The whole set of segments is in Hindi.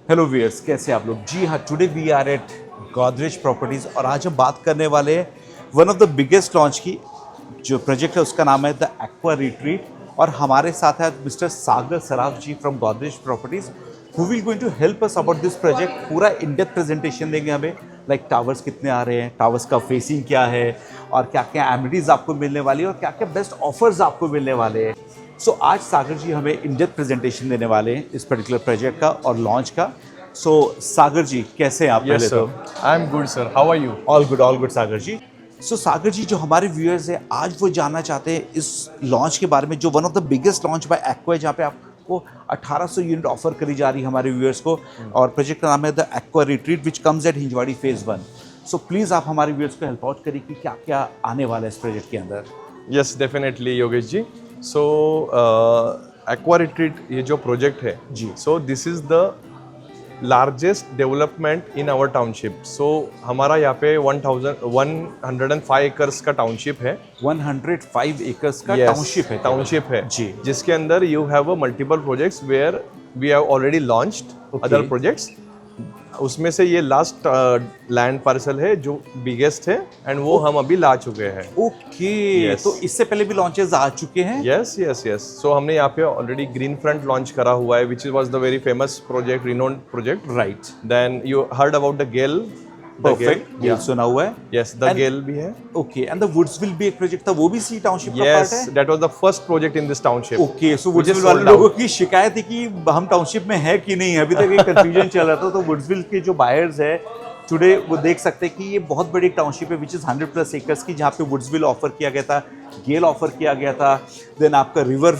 हेलो व्यूअर्स, कैसे आप लोग? जी हाँ, today we are at Godrej properties और आज हम बात करने वाले हैं one of the biggest launch की जो प्रोजेक्ट है उसका नाम है द एक्वा रिट्रीट। और हमारे साथ है mister Sagar Saraf ji from Godrej properties who will going to help us about this project. पूरा इन डेप्थ प्रेजेंटेशन देंगे हमें, लाइक टावर्स कितने आ रहे हैं, टावर्स का फेसिंग क्या है और क्या क्या एमिनिटीज़ आपको मिलने वाली है और क्या क्या बेस्ट ऑफर्स आपको मिलने वाले हैं। सो आज सागर जी हमें इन डेप्थ प्रेजेंटेशन देने वाले हैं इस पर्टिकुलर प्रोजेक्ट का और लॉन्च का। सो सागर जी कैसे हैं आप? Yes, पहले sir. तो I'm good, sir. How are you? All good Sagar ji. So Sagar ji, जो हमारे व्यूअर्स हैं आज वो जानना चाहते हैं इस लॉन्च के बारे में, जो one of the biggest launch by aqua है, जहाँ पे आपको 1800 यूनिट ऑफर करी जा रही है हमारे व्यूअर्स को। और प्रोजेक्ट का नाम है the aqua retreat which comes at Hinjawadi phase 1। So please आप हमारे व्यूअर्स को हेल्प आउट करिए कि क्या क्या आने वाला है इस प्रोजेक्ट के अंदर। Yes, definitely, Yogesh ji. So, Aqua Retreat ये जो प्रोजेक्ट है जी. So this is the largest development in our township. So हमारा यहाँ पे 105 एकर्स का टाउनशिप है. 105 एकर्स का Yes, टाउनशिप है। टाउनशिप है जी. जिसके अंदर you have a multiple projects where we have already launched other projects. उसमें से ये लास्ट लैंड पार्सल है जो बिगेस्ट है एंड वो हम अभी ला चुके हैं. ओके. Yes. तो इससे पहले भी लॉन्चेस आ चुके हैं? Yes yes yes. सो हमने यहाँ पे ऑलरेडी ग्रीन फ्रंट लॉन्च करा हुआ है which was the very famous project, renowned project. Right. Then you heard about the gale. Perfect. ये सुना हुआ है. यस, द गेल भी है. ओके. एंड द वुड्सविल भी एक प्रोजेक्ट था, वो भी सी टाउनशिप का पार्ट यस, है? That was the first project in this township. Okay. So Which is वुड्सविल वाले sold out. लोगों की शिकायत है कि हम टाउनशिप में है कि नहीं है, अभी तक एक कंफ्यूजन चल रहा था। तो वुड्सविल के जो बायर्स है टुडे वो देख सकते हैं कि ये बहुत बड़ी टाउनशिप है विच इज़ 100+ एकर्स की, जहाँ पे वुड्सविल ऑफर किया गया था, गेल ऑफर किया गया था, देन आपका रिवर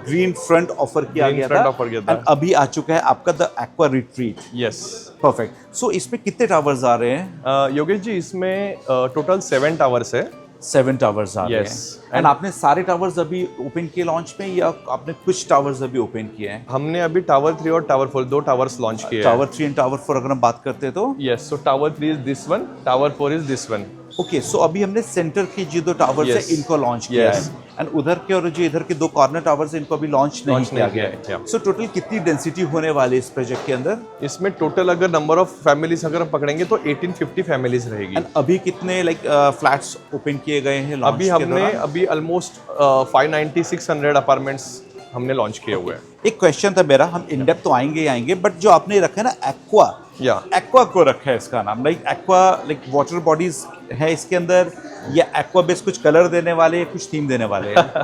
ग्रीन फ्रंट ऑफर किया गया था, एंड अभी आ चुका है आपका the aqua retreat. Yes. Perfect. So इसमें कितने टावर्स आ रहे हैं? योगेश जी, इसमें टोटल 7 टावर्स है. 7 टावर्स आ रहे Yes. हैं. एंड आपने सारे टावर्स अभी ओपन किए लॉन्च में या आपने कुछ टावर्स अभी ओपन किए हैं? हमने अभी टावर 3 और टावर 4 दो टावर्स लॉन्च किए हैं. टावर 3 एंड टावर 4 अगर हम बात करते हैं तो yes. So tower 3 is this one, tower 4 is this one. Okay. So अभी हमने सेंटर की जो 2 टावर्स Yes. है इनको लॉन्च किया Yes. है, एंड उधर के और जो इधर के 2 कॉर्नर टावर्स है इनको अभी लॉन्च नहीं किया गया है. Yeah. सो टोटल कितनी डेंसिटी होने वाली है इस प्रोजेक्ट के अंदर? इसमें टोटल अगर नंबर ऑफ फैमिलीज अगर हम पकड़ेंगे तो 1850 फैमिलीज रहेगी. एंड अभी कितने लाइक फ्लैट्स ओपन किए गए हैं launch अभी के हमने दौरान? अभी ऑलमोस्ट 590-600 अपार्टमेंट्स हमने लॉन्च किए हुए हैं. एक क्वेश्चन था मेरा, हम इन डेप्थ तो आएंगे ही आएंगे, बट जो आपने रखा है ना एक्वा, या एक्वा को रखा है इसका नाम, like aqua like water bodies है इसके अंदर, या एक्वा बेस कुछ कलर देने वाले, कुछ थीम देने वाले हैं?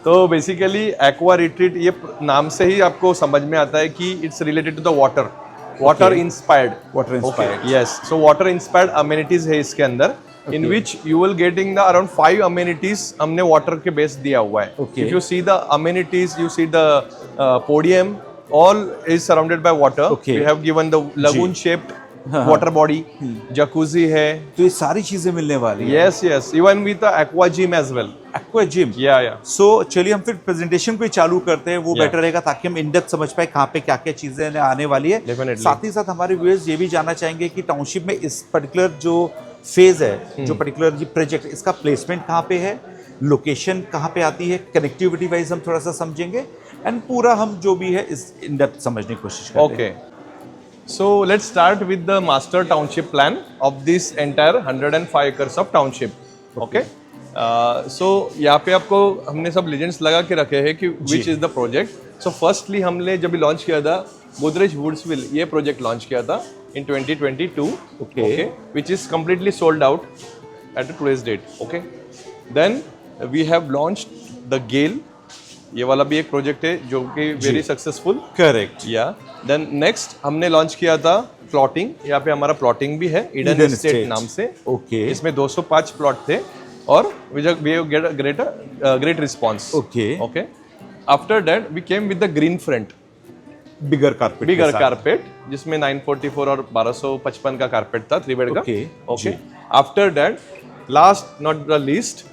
तो बेसिकली एक्वा रिट्रीट ये नाम से ही आपको समझ में आता है कि it's related to the water inspired. Water inspired. Yes. So water inspired amenities है इसके अंदर, in which you will getting the around 5 amenities हमने वाटर के बेस दिया हुआ है. Okay. If you see the amenities, you see the podium, all is surrounded by water. Okay. We have given the lagoon shaped water body, jacuzzi है. तो ये सारी चीजें मिलने वाली है. Yes, yes. Even with the aqua gym as well. Aqua gym. Yeah, yeah. सो चलिए हम फिर प्रेजेंटेशन को ही चालू करते हैं, वो Yeah. बेटर रहेगा ताकि हम इन डेप्थ समझ पाए कहाँ पे क्या क्या चीजें आने वाली है. Definitely. साथ ही साथ हमारे व्यूअर्स ये भी जानना चाहेंगे कि टाउनशिप में इस पर्टिकुलर जो फेज है, जो पर्टिकुलर ये प्रोजेक्ट, इसका प्लेसमेंट कहाँ पे है, लोकेशन कहाँ पे आती है, कनेक्टिविटी वाइज हम थोड़ा सा समझेंगे, एंड पूरा हम जो भी है इस इन डेप्थ समझने की कोशिश करेंगे. Okay. So let's start with the master township plan of this entire 105 acres of township. Okay. So यहाँ पे आपको हमने सब लेजेंड्स लगा के रखे हैं कि which is the project. So firstly हमने जब लॉन्च किया था गोदरेज वुड्सविल ये प्रोजेक्ट लॉन्च किया था in 2022. Okay. Which is completely sold out at today's date. Okay. Then we have launched the Gale. ये वाला भी एक प्रोजेक्ट है जो कि वेरी सक्सेसफुल. करेक्ट. या देन नेक्स्ट हमने लॉन्च किया था प्लॉटिंग. यहाँ पे हमारा प्लॉटिंग भी है ईडन एस्टेट नाम से. ओके. इसमें 205 प्लॉट थे और we get great response. Okay. Okay. After that we came with the green front bigger carpet जिसमें 944 और 1255 का कारपेट था 3 बेड का. Okay. After that last not the least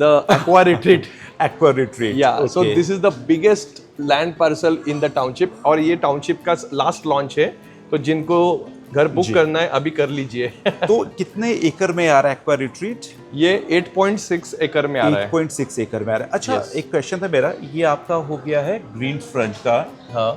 the aqua retreat. Aqua retreat. Yeah, so this is the biggest land parcel in the township और ये टाउनशिप का लास्ट लॉन्च है. तो जिनको घर बुक करना है अभी कर लीजिए. तो कितने एकड़ में आ रहा है एक्वा रिट्रीट? ये 8.6 एकड़ में आ रहा है. 8.6 एकड़ में आ रहा है. अच्छा, एक क्वेश्चन था मेरा, ये आपका हो गया है ग्रीन फ्रंट का. हाँ.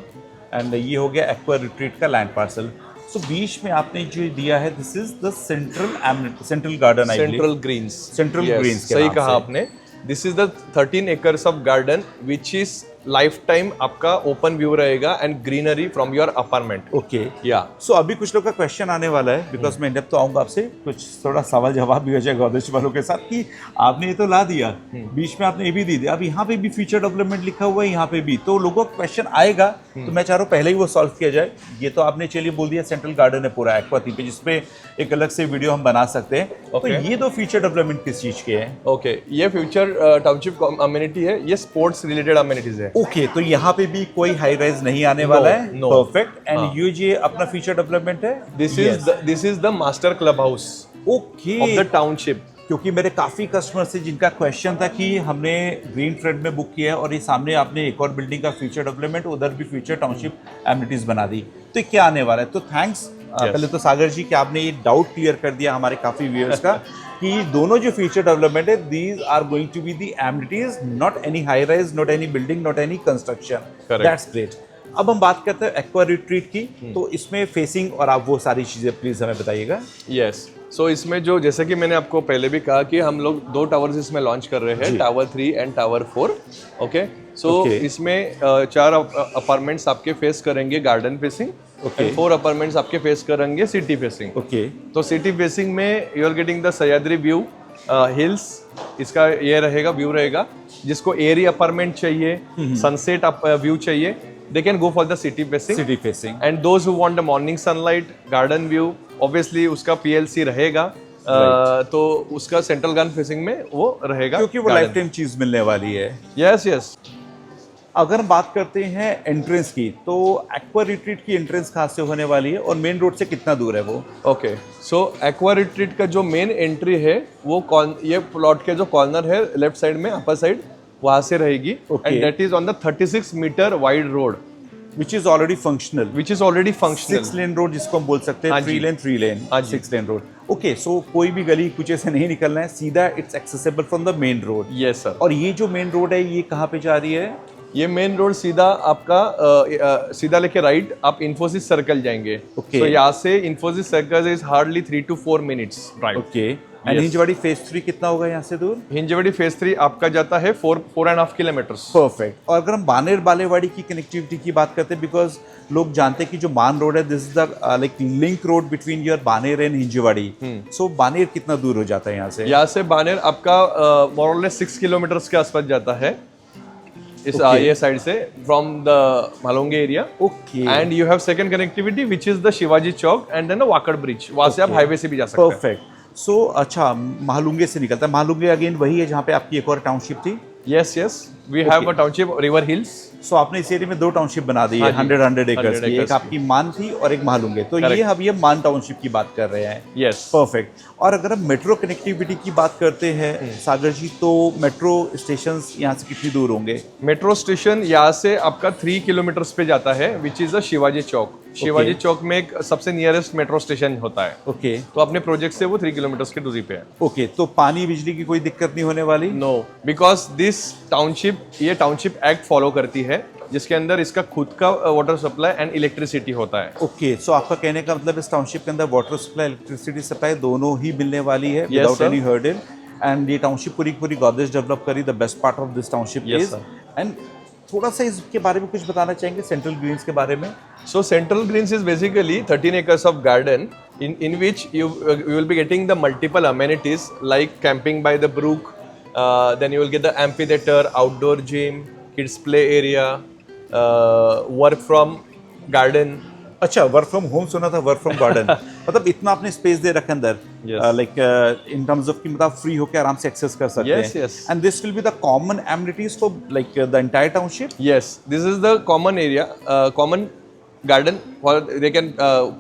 एंड ये हो गया एक्वा रिट्रीट का लैंड पार्सल। सो बीच में आपने जो दिया है this is the central garden, I believe central greens, central greens के सही नाम कहा से। आपने। This is the 13 acres of garden which is lifetime आपका ओपन व्यू रहेगा and greenery from your apartment. Okay या सो अभी कुछ लोग का क्वेश्चन आने वाला है, बिकॉज मैं इंडेप्थ तो आऊंगा आपसे, कुछ थोड़ा सवाल जवाब भी हो जाएगा गोदरेज वालों के साथ कि आपने ये तो ला दिया, बीच में आपने ये भी दे दिया, अब यहाँ पे भी फ्यूचर डेवलपमेंट लिखा हुआ है, यहाँ पे भी, तो लोगों का क्वेश्चन आएगा, तो मैं चाह रहा हूँ पहले ही वो सॉल्व किया जाए। ये तो आपने चलिए बोल दिया सेंट्रल गार्डन है पूरा एक्वा थीम पे, जिसपे एक अलग से वीडियो हम बना सकते हैं। तो Okay. ये दो फ्यूचर डेवलपमेंट किस चीज के हैं? ओके, ये फ्यूचर टाउनशिप अमेनिटी है, ये स्पोर्ट्स रिलेटेड अमेनिटीज है। ओके तो यहाँ पे भी कोई हाई राइज नहीं आने वाला है, no. परफेक्ट। एंड ये अपना फ्यूचर डेवलपमेंट है, this is the master club house okay of the township. क्योंकि मेरे काफ़ी कस्टमर से जिनका क्वेश्चन था कि हमने ग्रीन थ्रेड में बुक किया है और ये सामने आपने एक और बिल्डिंग का फ्यूचर डेवलपमेंट, उधर भी फ्यूचर टाउनशिप एमिनिटीज बना दी, तो ये क्या आने वाला है? तो थैंक्स पहले तो सागर जी कि आपने ये डाउट क्लियर कर दिया हमारे काफ़ी व्यूअर्स का कि दोनों जो फ्यूचर डेवलपमेंट है these are going to be the amenities, not any high rise, not any building, not any construction. Correct. That's great. अब हम बात करते हैं एक्वा रिट्रीट की, तो इसमें फेसिंग और आप वो सारी चीज़ें प्लीज़ हमें बताइएगा। यस, सो इसमें जो जैसे कि मैंने आपको पहले भी कहा कि हम लोग 2 टावर्स इसमें लॉन्च कर रहे हैं, tower 3 and tower 4। Okay, so इसमें 4 अपार्टमेंट्स आपके फेस करेंगे गार्डन फेसिंग, Okay. 4 अपार्टमेंट्स आपके फेस करेंगे सिटी फेसिंग। ओके तो सिटी फेसिंग में you are getting the Sahyadri view hills, इसका ये रहेगा व्यू रहेगा। जिसको एरी अपार्टमेंट चाहिए, सनसेट व्यू चाहिए, they can go for the city facing. City facing And those who want the morning sunlight, garden view, obviously उसका PLC रहेगा। तो उसका सेंट्रल गार्डन फेसिंग में वो रहेगा, क्योंकि वो लाइफ टाइम चीज मिलने वाली है। Yes yes. अगर हम बात करते हैं एंट्रेंस की, तो एक्वा रिट्रीट की एंट्रेंस कहाँ से होने वाली है और मेन रोड से कितना दूर है वो? ओके, सो एक्वा रिट्रीट का जो मेन एंट्री है वो ये प्लॉट के जो कॉर्नर है लेफ्ट साइड में, अपर साइड, वहां से रहेगी। And that is on the 36 meter wide road which is already functional, which is already functional. 6 lane road जिसको हम बोल सकते हैं, हाँ जी। 3 लेन, हाँ जी। 6 लेन रोड। ओके सो कोई भी गली कुछ से नहीं निकलना है, सीधा it's accessible from the main road. Yes sir. और ये जो मेन रोड है ये कहाँ पे जा रही है? ये मेन रोड सीधा आपका सीधा लेके राइट आप इन्फोसिस सर्कल जाएंगे। Okay. तो यहाँ से Infosys circle is hardly 3 to 4 minutes drive. Okay and Hinjawadi phase 3 कितना होगा यहाँ से दूर? हिंजवाड़ी फेज 3 आपका जाता है 4.5 किलोमीटर्स। परफेक्ट। और अगर हम बानेर बालेवाड़ी की कनेक्टिविटी की बात करते हैं, बिकॉज लोग जानते हैं कि जो मान रोड है this is the like link road between your Baner and Hinjewadi, so Baner कितना दूर हो जाता है यहाँ से? यहाँ से बानेर आपका मोरलेस 6 किलोमीटर्स के आसपास जाता है इस ये साइड से from the Mahalunge area. Okay and you have second connectivity which is the Shivaji chowk and then Wakad bridge, वहां से आप हाईवे से भी जा सकते हैं। परफेक्ट। सो अच्छा महालुंगे से निकलता है, महालुंगे अगेन वही है जहाँ पे आपकी एक और टाउनशिप थी? Yes yes, we have a township river hills. सो आपने इस एरिया में 2 टाउनशिप बना दी है, 100 एकर्स की, एक आपकी मान थी और एक महालुंगे, तो ये अब ये मान टाउनशिप की बात कर रहे हैं। Yes perfect. और अगर हम मेट्रो कनेक्टिविटी की बात करते हैं सागर जी, तो मेट्रो स्टेशंस यहाँ से कितनी दूर होंगे? मेट्रो स्टेशन यहाँ से आपका 3 किलोमीटर्स पे जाता है विच इज द शिवाजी चौक। शिवाजी चौक में एक सबसे नियरेस्ट मेट्रो स्टेशन होता है। ओके तो अपने प्रोजेक्ट से वो 3 किलोमीटर्स की दूरी पे है। ओके तो पानी बिजली की कोई दिक्कत नहीं होने वाली? नो, बिकॉज दिस टाउनशिप, ये टाउनशिप एक्ट फॉलो करती है जिसके अंदर इसका खुद का वाटर सप्लाई एंड इलेक्ट्रिसिटी होता है। ओके सो आपका कहने का मतलब इस टाउनशिप के अंदर वाटर सप्लाई, इलेक्ट्रिसिटी सप्लाई दोनों ही मिलने वाली है विदाउट एनी हर्डल। एंड ये टाउनशिप पूरी पूरी गोदरेज डेवलप करी, the best part of this township is. And थोड़ा सा इसके बारे में कुछ बताना चाहेंगे सेंट्रल ग्रीन्स के बारे में? So central greens is basically 13 acres of garden in which you will be getting the multiple amenities like camping by the brook, then you will get the amphitheater, outdoor gym, kids play area, work from garden. अच्छा, वर्क फ्रॉम होम सुना था, वर्क फ्रॉम गार्डन मतलब इतना आपने स्पेस दे रखा अंदर, लाइक इन टर्म्स ऑफ कि मतलब फ्री होकर आराम से एक्सेस कर सकते Yes, हैं। yes. And this will be the common amenities for like the entire township? Yes, this is the common area, common garden for they can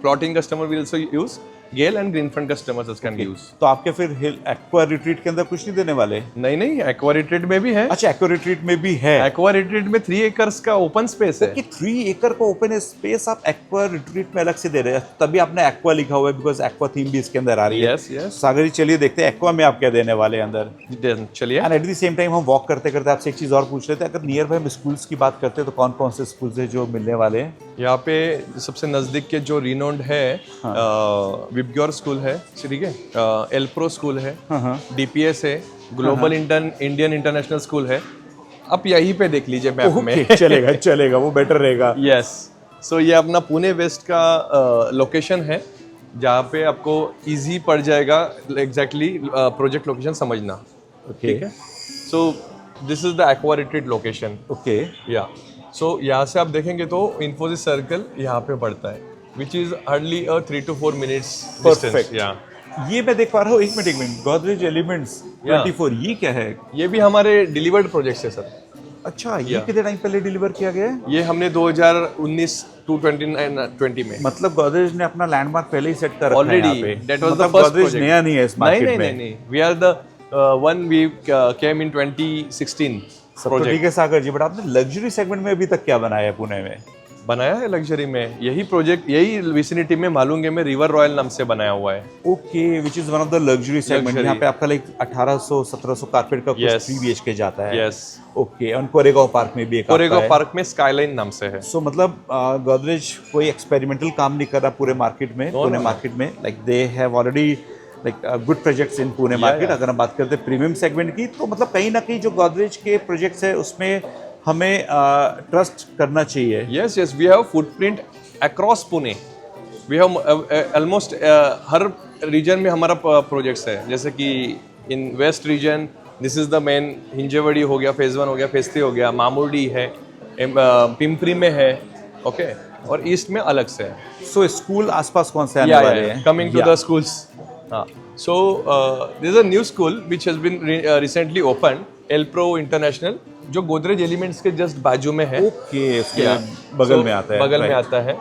plotting customer will also use. Gale and green front customers can use. तो आपके फिर एक्वा रिट्रीट के अंदर कुछ नहीं देने वाले? नहीं नहीं, एक्वा रिट्रीट में भी है। अच्छा, एक्वा रिट्रीट में भी है। एक्वा रिट्रीट में 3 एकर्स का ओपन स्पेस है। कि 3 एकड़ का ओपन स्पेस आप एक्वा रिट्रीट में अलग से दे रहे हैं, तभी आपने एक्वा लिखा हुआ है बिकॉज एक्वा थीम भी इसके अंदर आ रही है। यस यस, सागर जी चलिए देखते हैं एक्वा में आप क्या देने वाले हैं अंदर। चलिए। And at the same time हम वॉक करते करते आपसे एक चीज़ और पूछ रहे थे, अगर नियर बाय हम स्कूल्स की बात करते हैं तो कौन कौन से स्कूल्स हैं जो मिलने वाले हैं? यहाँ पे सबसे नज़दीक के जो रिनोन्ड है विबग्योर स्कूल है, ठीक है, एल्प्रो स्कूल है, डीपीएस है, ग्लोबल इंडियन इंटरनेशनल स्कूल है। आप यहीं पे देख लीजिए मैप में। चलेगा चलेगा, वो बेटर रहेगा। यस, सो ये अपना पुणे वेस्ट का लोकेशन है, जहाँ पे आपको इजी पड़ जाएगा एग्जैक्टली प्रोजेक्ट लोकेशन समझना। ठीक है, सो this is the aqua retreat location. Okay, या सो यहाँ से आप देखेंगे तो इन्फोसिस सर्कल यहाँ पे पड़ता है, which is hardly 3 to 4 minutes Perfect. या ये मैं देख पा रहा हूँ। एक मिनट, गोदरेज एलिमेंट्स 24, ये क्या है? ये भी हमारे डिलीवर्ड प्रोजेक्ट्स है सर। अच्छा, ये कितने टाइम पहले डिलीवर किया गया है? ये हमने 2019 to 20 में मतलब गोदरेज ने अपना लैंडमार्क पहले ही सेट कर रखा है ऑलरेडी, यहाँ पे। दैट वाज द मतलब फर्स्ट गोदरेज प्रोजेक्ट। नया नहीं है इस मार्केट में। नहीं, we are the one we came in 2016 तो प्रोजेक्ट। ठीक है सागर जी, बट आपने लग्जरी सेगमेंट में अभी तक क्या बनाया है पुणे में? बनाया है लग्जरी में, यही प्रोजेक्ट, यही विसिनिटी में मालूंगे में रिवर रॉयल नाम से बनाया हुआ है। Okay, which is one of the luxury segment. यहाँ पे आपका लाइक 1800-1700 कारपेट का कुछ Yes. 3 BHK जाता है। यस, ओके, और कोरेगांव पार्क में भी एक कोरेगांव पार्क में स्काईलाइन नाम से है। सो मतलब गोदरेज कोई एक्सपेरिमेंटल काम नहीं कर रहा पूरे मार्केट में, पुणे मार्केट में। Like they have already like good projects in Pune market. अगर हम बात करते हैं प्रीमियम सेगमेंट की, तो मतलब कहीं ना कहीं जो गोदरेज के प्रोजेक्ट्स है उसमें हमें ट्रस्ट करना चाहिए। Yes, yes, we have footprint across Pune. We have almost हर रीजन में हमारा प्रोजेक्ट्स है, जैसे कि in west region this is the main, Hinjewadi हो गया, फेज 1 हो गया, फेज 3 हो गया, मामूर्डी है, पिंपरी में है, ओके, और ईस्ट में अलग से है। सो स्कूल आसपास कौन से आने वाले हैं? कमिंग टू द स्कूल्स, हाँ, so this is a new school which has been recently open, Elpro international, जो गोदरेज एलिमेंट्स के जस्ट बाजू में है। ओके, उसके बगल में आता है। बगल में आता है।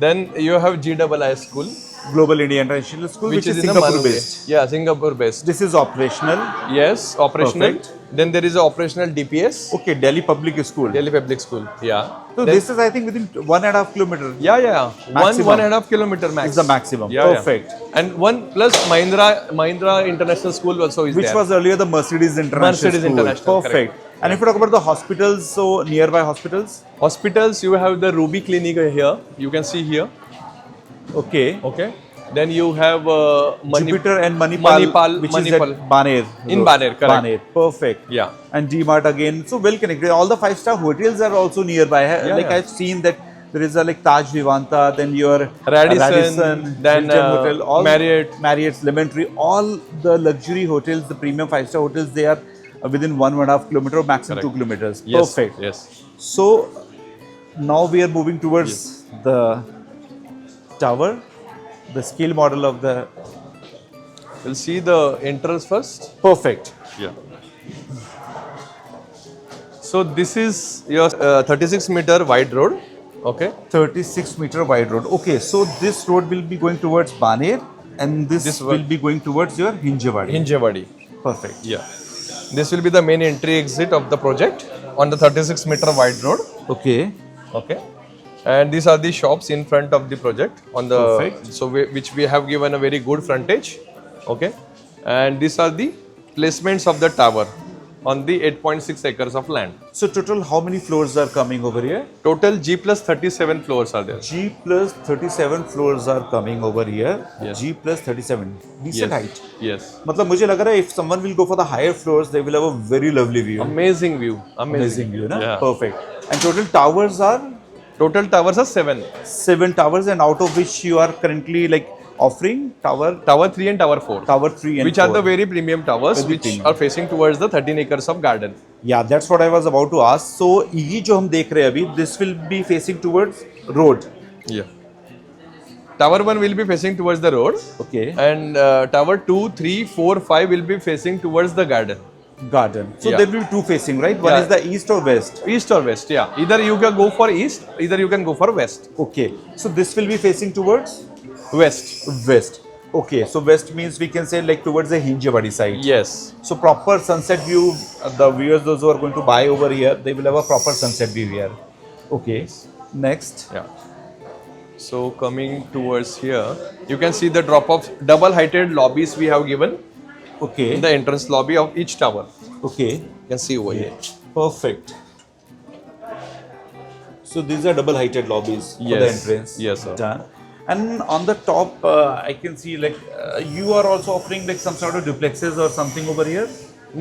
Then you have GII school, global India international school, which which is is in Singapore Malunge. based. Yeah, Singapore based. This is operational. Yes, operational. Perfect. Then there is a operational DPS, Okay, Delhi Public School. Delhi Public School. Yeah. So this is, I think, within 1.5 kilometer. Yeah. Maximum. 1.5 kilometer max. Is the maximum. Yeah, Perfect. Yeah. And one plus Mahindra International School also is Which there. was earlier the Mercedes International Mercedes School. International, Perfect. And if you talk about the hospitals, so nearby hospitals. Hospitals, you have the Ruby Clinic here. You can see here. Okay. Okay. Then you have Jupiter and Manipal, which Manipal. is at Baner. In Road. Baner, correct. Baner. Perfect. Yeah. And D-Mart again. So well connected. All the 5-star hotels are also nearby. Like yeah. I've seen that there is a like Taj Vivanta, then your Radisson, then, Hilton Hotel, all Marriott's, Lemon Tree, all the luxury hotels, the premium 5-star hotels, they are within 1.5 kilometer or maximum 2 kilometers. Yes, Perfect. Yes. So now we are moving towards the tower, the scale model of the. We'll see the entrance first. Perfect. Yeah. So this is your 36-meter wide road. Okay. 36-meter wide road. Okay, so this road will be going towards Baner, and this will be going towards your Hinjewadi. Hinjewadi. Perfect. Yeah. This will be the main entry exit of the project on the 36-meter wide road. Okay. Okay. And these are the shops in front of the project on the. Perfect. So which we have given a very good frontage. Okay. And these are the placements of the tower on the 8.6 acres of land. So total, how many floors are coming over here? Total G plus 37 floors are there. G plus 37 floors are coming over here. Yes. G plus 37. Decent height. Yes. मतलब मुझे लग रहा है if someone will go for the higher floors, they will have a very lovely view. Amazing view. Amazing view, na? Yeah. Perfect. And total towers are Total towers are 7. 7 towers, and out of which you are currently like offering Tower 3 and Tower 4. tower 3 and Which 4. are the very premium towers Very which premium. are facing towards the 13 acres of garden. Yeah, that's what I was about to ask. So ये जो हम देख रहे हैं अभी, this will be facing towards road. Yeah. Tower 1 will be facing towards the road. Okay. And Tower 2, 3, 4, 5 will be facing towards the garden. Garden. So Yeah. there will be two facing, right? One Yeah. is the east or west. East or west, yeah. Either you can go for east, either you can go for west. Okay. So this will be facing towards West. west. Okay. So west means we can say like towards the Hinjewadi side. Yes. So proper sunset view. The viewers, those who are going to buy over here, they will have a proper sunset view here. Okay. Next. Yeah. So coming towards here, you can see the drop of double-heighted lobbies we have given Okay. in the entrance lobby of each tower. Okay. You can see over here. Perfect. So these are double heighted lobbies for the Yes. entrance. Yes, sir. Done. And on the top, I can see like you are also offering like some sort of duplexes or something over here.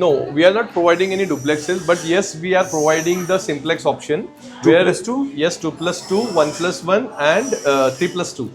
No, we are not providing any duplexes, but yes, we are providing the simplex option. 2+2? Yes, 2+2, 1+1, and 3+2.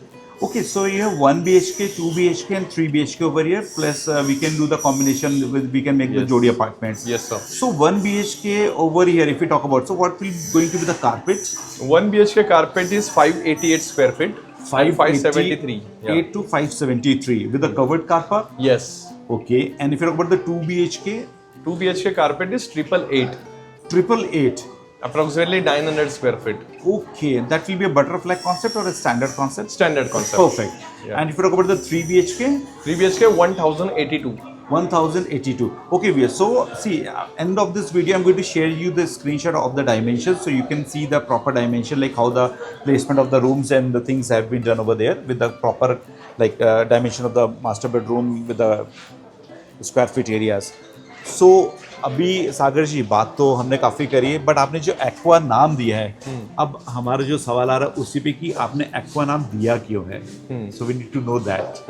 Okay, so you have 1 BHK, 2 BHK, and 3 BHK over here. Plus, we can do the combination with, we can make the Yes. Jodi apartments. Yes, sir. So 1 BHK over here, if we talk about, so what will going to be the carpet? 1 BHK carpet is 588 square feet. 573. 8 to 573 with the covered car park. Yes. Okay, and if you talk about the 2 BHK, 2 BHK carpet is 888. 888. Approximately 900 square feet. Okay, that will be a butterfly concept or a standard concept? Standard concept. Perfect. Yeah. And if you talk about the 3 BHK, 3 BHK 1082. 1082. Okay, Via. So, see, end of this video, I'm going to share you the screenshot of the dimensions so you can see the proper dimension, like how the placement of the rooms and the things have been done over there with the proper, like, dimension of the master bedroom with the square feet areas. So, अभी सागर जी बात तो हमने काफ़ी करी है, बट आपने जो एक्वा नाम दिया है, अब हमारा जो सवाल आ रहा है उसी पे कि आपने एक्वा नाम दिया क्यों है. So we need to know that.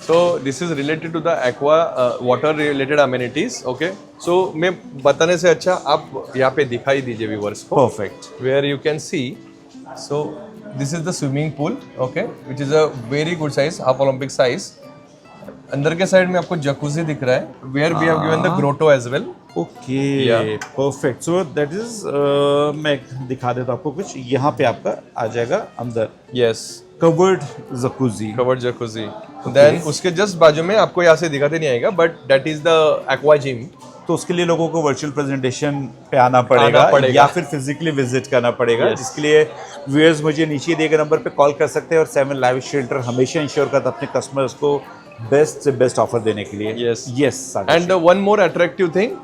So this is related to the aqua water related amenities. Okay. So मैं बताने से अच्छा आप यहाँ पे दिखाई दीजिए viewers को. Perfect. Where you can see. So this is the swimming pool. Okay, which is a very good size, half Olympic size. अंदर के साइड में आपको जकूजी दिख रहा है. Where we have given the grotto as well. Okay, Yeah. perfect. So that is मैं दिखा देता हूँ आपको कुछ. यहाँ पे आपका आ जाएगा अंदर Yes. covered jacuzzi. Covered jacuzzi. Then उसके जस्ट बाजू में आपको यहाँ से दिखाते नहीं आएगा, but that is the aqua gym. तो उसके लिए लोगों को वर्चुअल प्रेजेंटेशन पे आना पड़ेगा या फिर फिजिकली विजिट करना पड़ेगा, जिसके लिए व्यूअर्स मुझे नीचे दिए गए नंबर पे कॉल कर सकते हैं. और 7 लाइव शेल्टर हमेशा इंश्योर करता है अपने कस्टमर्स को बेस्ट से बेस्ट ऑफर देने के लिए. Yes. Sagar And one more attractive thing,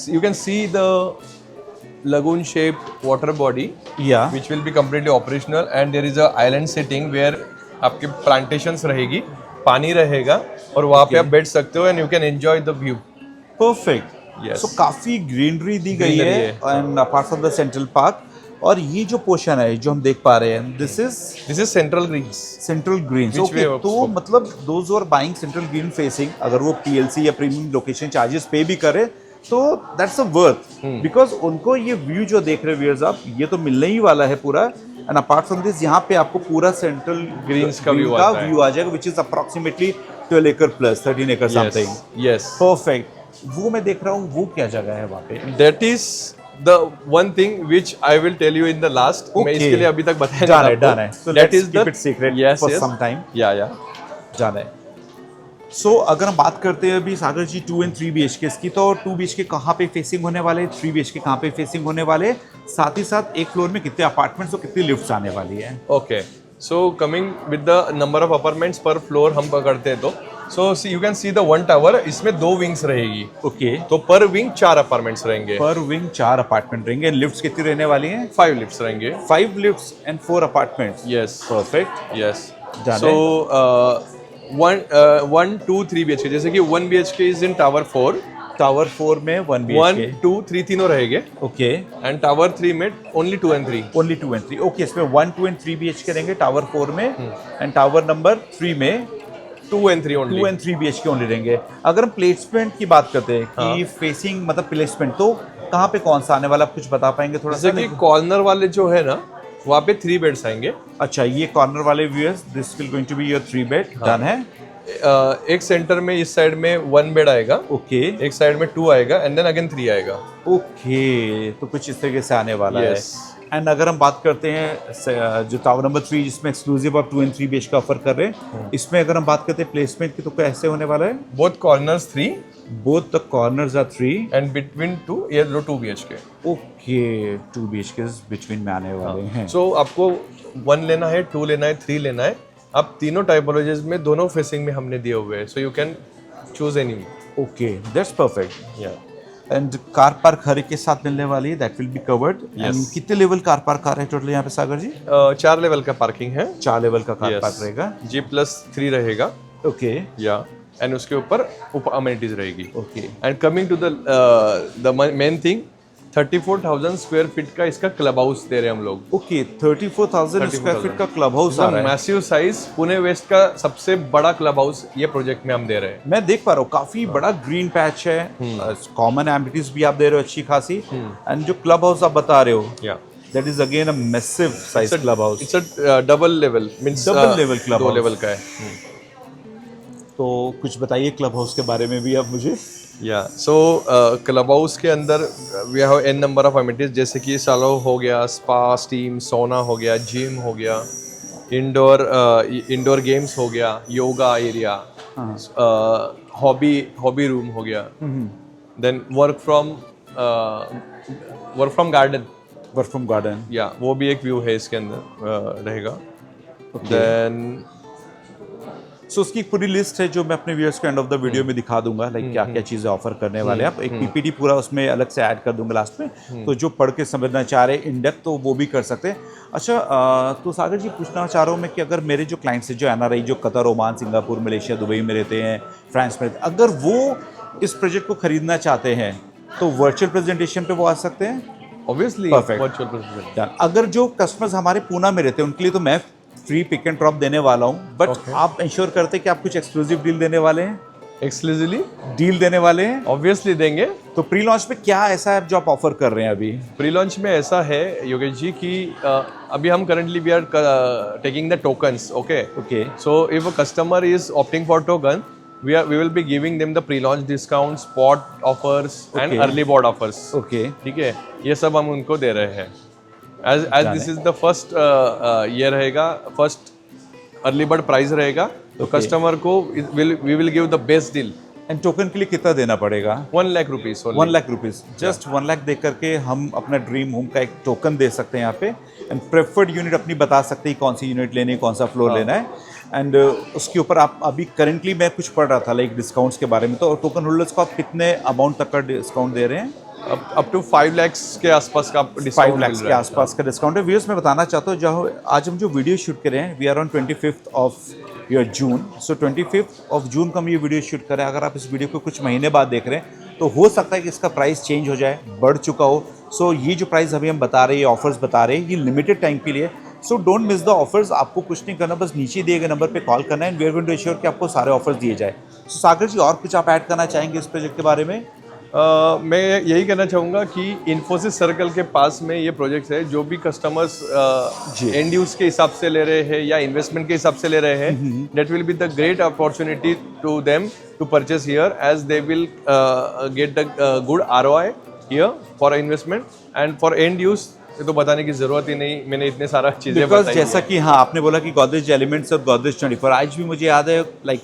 you can see the lagoon shaped water body या which will be completely operational, and there is a island setting where आपके plantations रहेगी, पानी रहेगा और वहाँ पे आप बैठ सकते हो and you can enjoy the view. Perfect. Yes. सो काफी ग्रीनरी दी गई Greenery है and apart from the central park. और ये जो पोर्शन है जो हम देख पा रहे हैं, this is This is central greens. Central green. Which way तो up? मतलब those who are buying central green facing, अगर वो पीएलसी या प्रीमियम लोकेशन चार्जेस पे भी करे तो दैट्स अ वर्थ, बिकॉज उनको ये व्यू जो देख रहे व्यूअर्स आप, ये तो मिलने ही वाला है पूरा. एंड अपार्ट फ्रॉम दिस यहाँ पे आपको पूरा सेंट्रल Greens का view आता है. व्यू आ जाएगा, विच इज अप्रोक्सीमेटली 12 एकड़ प्लस 13 एकड़ समथिंग. Yes. परफेक्ट. वो मैं देख रहा हूँ, वो क्या जगह है वहाँ पे? That is the one thing which I will tell you in the last. मैं इसके लिए अभी तक बताया Done नहीं है, done है. So That let's is keep the it secret yes, for yes. some time. Yeah. जाना है. सो अगर हम बात करते हैं अभी सागर जी 2 and 3 BHK की, तो 2 BHK कहाँ पे फेसिंग होने वाले, 3 BHK कहाँ पे फेसिंग होने वाले, साथ ही साथ एक फ्लोर में कितने अपार्टमेंट्स और कितनी लिफ्ट्स आने वाली है? Okay. So coming with the number of apartments per floor हम पकड़ते हैं तो so you can see the one tower, इसमें 2 wings रहेगी. ओके. तो पर विंग 4 अपार्टमेंट्स रहेंगे. पर विंग 4 अपार्टमेंट रहेंगे. लिफ्ट्स कितनी रहने वाली हैं? 5 लिफ्ट्स रहेंगे. 5 lifts and 4 apartments. Yes. Perfect. Yes. Done So 1, 2, 3 BHK, जैसे कि 1 BHK is in tower 4. Tower 4 में 1 1, BHK. 2, 3 तीनों रहेंगे. ओके. एंड टावर 3 में only 2 and 3. Only 2 and 3. Okay, इसमें 1, 2 and 3 BHK रहेंगे टावर 4 में, एंड टावर नंबर 3 में 2 and 3 only. 2 and 3 BHK only रहेंगे. अगर हम प्लेसमेंट की बात करते हैं कि फेसिंग मतलब प्लेसमेंट, तो कहाँ पे कौन सा आने वाला, आप कुछ बता पाएंगे थोड़ा सा? जैसे कि कॉर्नर वाले जो है ना, वहाँ पे 3 बेड्स आएंगे. अच्छा, ये कॉर्नर वाले viewers, this will going to be your 3 bed. Done है. एक सेंटर में इस साइड में 1 बेड आएगा, ओके. एक साइड में 2 आएगा, एंड देन अगेन 3 आएगा. ओके, तो कुछ इस तरीके से आने वाला Yes. है. एंड अगर हम बात करते हैं जो टावर नंबर 3 जिसमें एक्सक्लूसिव आप 2 and 3 BHK ऑफर कर रहे हैं, इसमें अगर हम बात करते हैं प्लेसमेंट की, तो कैसे होने वाला है? Both corners 3 both the corners are 3 and between 2 ये 2 BHK. ओके. 2 BHKs बिटवीन में आने वाले हैं. सो आपको 1 लेना है, 2 लेना है, 3 लेना है. आप तीनों टाइपोलॉजीज में दोनों फेसिंग में हमने दिए हुए हैं, so you can choose any. Okay, that's perfect. या एंड कार पार्क हर एक के साथ मिलने वाली है, that will be covered. And कितने लेवल कार पार्क आ रहे हैं टोटल यहाँ पे सागर जी? 4 लेवल का पार्किंग है. 4 लेवल का कार Yes. पार्क रहेगा. G+3 रहेगा. ओके. या एंड उसके ऊपर अमेनिटीज रहेगी. Okay. And coming to the main thing, 34,000 square feet का इसका क्लब हाउस दे रहे हैं हम लोग। ओके 34,000 स्क्वायर फीट का क्लब हाउस आ रहा है। मैसिव साइज पुणे वेस्ट का सबसे बड़ा क्लब हाउस ये प्रोजेक्ट में हम दे रहे हैं। मैं देख पा रहा हूँ काफी बड़ा ग्रीन पैच है, कॉमन एमिनिटीज भी आप दे रहे हो अच्छी खासी, एंड जो क्लब हाउस आप बता रहे हो या that is again a massive size club house. It's a double level, means Double level club दो house. लेवल का है। तो कुछ बताइए क्लब हाउस के बारे में भी आप मुझे। या सो क्लब हाउस के अंदर we have an number of amenities, जैसे कि सालो हो गया, स्पा, स्टीम, सोना हो गया, जिम हो गया, इंडोर गेम्स हो गया, योगा एरिया, हॉबी रूम हो गया, देन वर्क फ्रॉम गार्डन, या वो भी एक व्यू है इसके अंदर रहेगा। देन सो उसकी पूरी लिस्ट है जो मैं अपने व्यूअर्स को एंड ऑफ द वीडियो में दिखा दूंगा, लाइक क्या क्या चीज़ें ऑफर करने वाले हैं आप। एक पीपीटी पूरा उसमें अलग से ऐड कर दूंगा लास्ट में, तो जो पढ़ के समझना चाह रहे हैं इन डेप्थ तो वो भी कर सकते हैं। अच्छा तो सागर जी पूछना चाह रहा हूँ मैं कि अगर मेरे जो क्लाइंट्स हैं जो एनआरआई जो Qatar, Oman, Singapore, Malaysia, Dubai में रहते हैं, फ्रांस में रहते हैं, अगर वो इस प्रोजेक्ट को खरीदना चाहते हैं तो वर्चुअल प्रेजेंटेशन पे वो आ सकते हैं? Obviously Perfect. Virtual presentation. अगर जो कस्टमर्स हमारे पूना में रहते हैं उनके लिए तो मैं फ्री पिक एंड ड्रॉप देने वाला हूँ, बट आप इंश्योर करते हैं कि आप कुछ एक्सक्लूसिव डील देने वाले हैं? एक्सक्लूसिवली डील देने वाले हैं? ऑब्वियसली देंगे। तो प्री लॉन्च में क्या ऐसा है जो आप ऑफर कर रहे हैं अभी? प्री लॉन्च में ऐसा है योगेश जी कि अभी हम currently we are taking the tokens. Okay okay so if a customer is opting for token, we will be giving them the pre-launch discounts, spot offers and early board offers. Okay ठीक है, ये सब हम उनको दे रहे हैं। as this is the first ये रहेगा, फर्स्ट अर्ली बर्ड प्राइस रहेगा, तो कस्टमर को we will give the best deal। And token के लिए कितना देना पड़ेगा? 1 lakh rupees. 1 lakh rupees, just 1 lakh दे करके हम अपना ड्रीम होम का एक टोकन दे सकते हैं यहाँ पे, एंड प्रेफर्ड यूनिट अपनी बता सकते हैं कौन सी यूनिट लेनी है, कौन सा फ्लोर लेना है, एंड उसके ऊपर आप अभी करेंटली मैं कुछ पढ़ रहा था लाइक डिस्काउंट्स के बारे में, तो टोकन होल्डर्स को आप कितने अमाउंट तक का डिस्काउंट दे रहे हैं? अप टू 5 लाख के आसपास का 5 लाख के आसपास का डिस्काउंट है। व्यूअर्स मैं बताना चाहता हूँ जहाँ आज हम जो वीडियो शूट कर रहे हैं, we are on 25th of June, so 25th of June को हम ये वीडियो शूट कर रहे हैं। अगर आप इस वीडियो को कुछ महीने बाद देख रहे हैं तो हो सकता है कि इसका प्राइस चेंज हो जाए, बढ़ चुका हो। सो ये जो प्राइस अभी हम बता रहे हैं, ऑफर्स बता रहे हैं, ये लिमिटेड टाइम के लिए, so don't miss the offers. आपको कुछ नहीं करना, बस नीचे दिए गए नंबर पे कॉल करना है, we are going to assure कि आपको सारे ऑफर्स दिए जाए। सो सागर जी और कुछ आप ऐड करना चाहेंगे इस प्रोजेक्ट के बारे में? मैं यही कहना चाहूँगा कि इन्फोसिस सर्कल के पास में ये प्रोजेक्ट है, जो भी कस्टमर्स एंड यूज के हिसाब से ले रहे हैं या इन्वेस्टमेंट के हिसाब से ले रहे हैं, that will be the great opportunity to them to purchase here, as they will get the good ROI here for investment and for end use. ये तो बताने की जरूरत ही नहीं, मैंने इतने सारा चीजें बताई। जैसा कि हाँ आपने बोला कि गोदरेज एलिमेंट्स और गोदरेज 24, आज भी मुझे याद है लाइक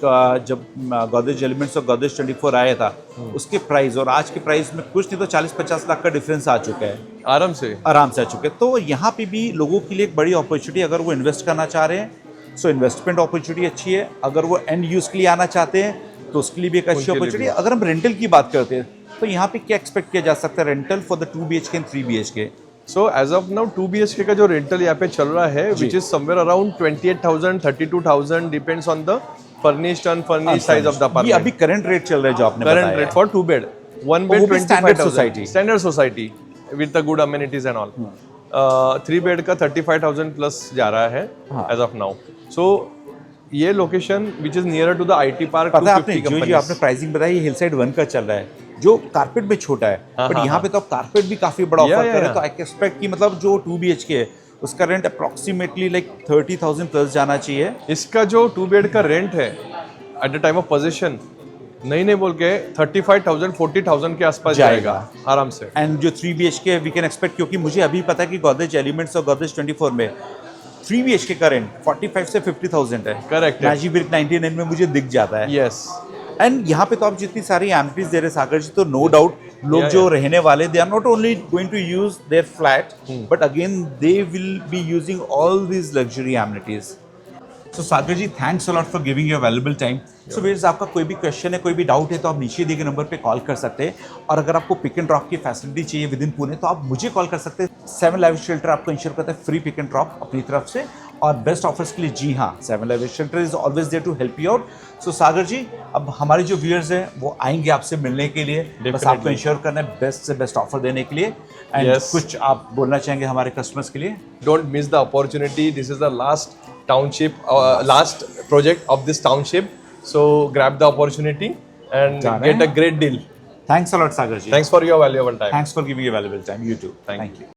जब गोदरेज एलिमेंट्स और गोदरेज 24 आया था, उसके प्राइस और आज के प्राइस में कुछ नहीं तो 40-50 लाख का डिफरेंस आ चुका है, आराम से आ चुके हैं। तो यहाँ पे भी लोगों के लिए एक बड़ी अपॉर्चुनिटी, अगर वो इन्वेस्ट करना चाह रहे हैं सो इन्वेस्टमेंट अपॉर्चुनिटी अच्छी है, अगर वो एंड यूज के लिए आना चाहते हैं तो उसके लिए भी एक अच्छी अपॉर्चुनिटी है। अगर हम रेंटल की बात करते हैं तो यहाँ पे क्या एक्सपेक्ट किया जा सकता है rental for the 2 BHK and 3 BHK? So as of now 2 BHK का जो रेंटल यहाँ पे चल रहा है, which is somewhere around 28,000 32,000, depends on the furnished unfurnished size of the apartment. ये अभी करंट रेट चल रहा है जो आपने बताया। Current rate for 2 bed, 1 bed 25,000, standard society with the good amenities and all. 3 bed का 35,000 प्लस जा रहा है एज ऑफ नाउ। सो ये location which is near to the IT park, पता है आपने जो आपने प्राइसिंग बताई हिल साइड 1 का चल रहा है, जो कारपेट में छोटा है, बट यहाँ पे तो आप कारपेट भी काफी बड़ा ऑफर कर रहे हैं, तो आई एक्सपेक्ट कि मतलब जो 2 BHK है उसका रेंट अप्रोक्सीमेटली लाइक 30,000 प्लस जाना चाहिए। इसका जो 2 बेड का रेंट है at the time of position नहीं बोल के 35,000 40,000 के आसपास जाएगा आराम से। एंड जो 3 BHK है वी कैन एक्सपेक्ट, क्योंकि मुझे अभी पता है कि गोदरेज एलिमेंट्स और गोदरेज 24 में 3 BHK का रेंट 45 से 50,000 है। करेक्ट है। नाजी ब्रिक 99 में मुझे दिख जाता है। यस एंड यहाँ पे तो आप जितनी सारी एमिनिटीज दे रहे सागर जी, तो नो डाउट लोग जो रहने वाले they are not only going to use their flat, but again they will be using all these luxury amenities. So Sagar ji thanks a lot for giving your valuable time. So viewers आपका कोई भी क्वेश्चन है, कोई भी डाउट है तो आप नीचे दिए गए नंबर पे कॉल कर सकते हैं, और अगर आपको पिक एंड ड्रॉप की फैसिलिटी चाहिए विद इन पुणे तो आप मुझे कॉल कर सकते हैं। 7 लाइव शेल्टर आपको इंश्योर करता है फ्री पिक एंड ड्रॉप अपनी तरफ से, और बेस्ट ऑफर्स के लिए जी हाँ 711 shelter is always there to help you out. So Sagar ji, अब हमारे जो व्यूअर्स हैं वो आएंगे आपसे मिलने के लिए, बस आपको इंश्योर करना है बेस्ट से बेस्ट ऑफर देने के लिए। And Yes. कुछ आप बोलना चाहेंगे हमारे कस्टमर्स के लिए? Don't miss the opportunity. This is the last township, last project of this township. So grab the opportunity and जा रहे get a हैं। great deal. Thanks a lot Sagar ji. Thanks for your valuable time. Thanks for giving your valuable time. You too. Thank Thank you.